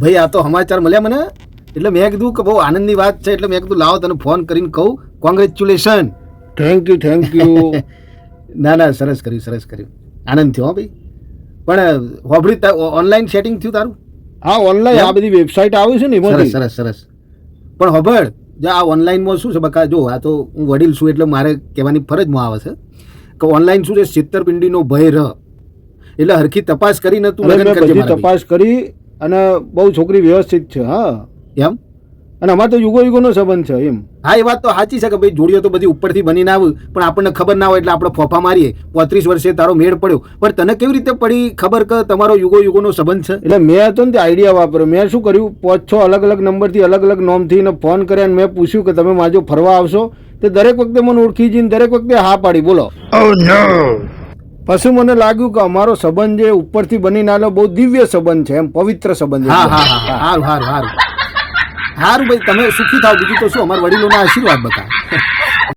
ભાઈ આ તો સમાચાર મળ્યા મને, એટલે મેં કીધું કે બહુ આનંદની વાત છે, એટલે મેં કીધું લાવો તને ફોન કરીને કહું કોંગ્રેચ્યુલેશન. Thank you. ના ના, સરસ કર્યું, આનંદ થયો. હો ભાઈ, પણ હોબળી ઓનલાઈન સેટિંગ થયું તારું? હા, ઓનલાઈન આ બધી વેબસાઇટ આવે છે ને એમાં. સરસ. પણ હોબળ, જો આ ઓનલાઈનમાં શું છે બકા, જો આ તો હું વડીલ છું એટલે મારે કહેવાની ફરજમાં આવે છે કે ઓનલાઈન શું છે, છેતરપિંડીનો ભય રહ, એટલે હરખી તપાસ કરીને તું લગ્ન કરજે. બધી તપાસ કરી અને બહુ છોકરી વ્યવસ્થિત છે. હા એમ, અને અમારે તો યુગોનો સંબંધ છે એમ. હા, એ વાત તો સાચી છે કે ભાઈ જોડીઓ તો બધી ઉપરથી બનીને આવ્યું, પણ આપણને ખબર ના હોય એટલે આપણે ફોફા મારીએ. 35 વર્ષે તારો મેળ પડ્યો, પણ તને કેવી રીતે પડી ખબર કે તમારો યુગોનો સંબંધ છે? એટલે મેં હતો ને તે આઈડિયા વાપર્યો. મેં શું કર્યું, 5-6 અલગ નંબરથી અલગ નોમથી ફોન કર્યા અને મેં પૂછ્યું કે તમે માજો ફરવા આવશો? તે દરેક વખતે મને ઓળખી જઈને દરેક વખતે હા પાડી. બોલો. પછી મને લાગ્યું કે અમારો સંબંધ જે ઉપરથી બનીને આવેલો બહુ દિવ્ય સંબંધ છે, એમ પવિત્ર સંબંધ. સારું ભાઈ, તમે સુખી થાવ, બીજું તો શું, અમારા વડીલોના આશીર્વાદ બતા.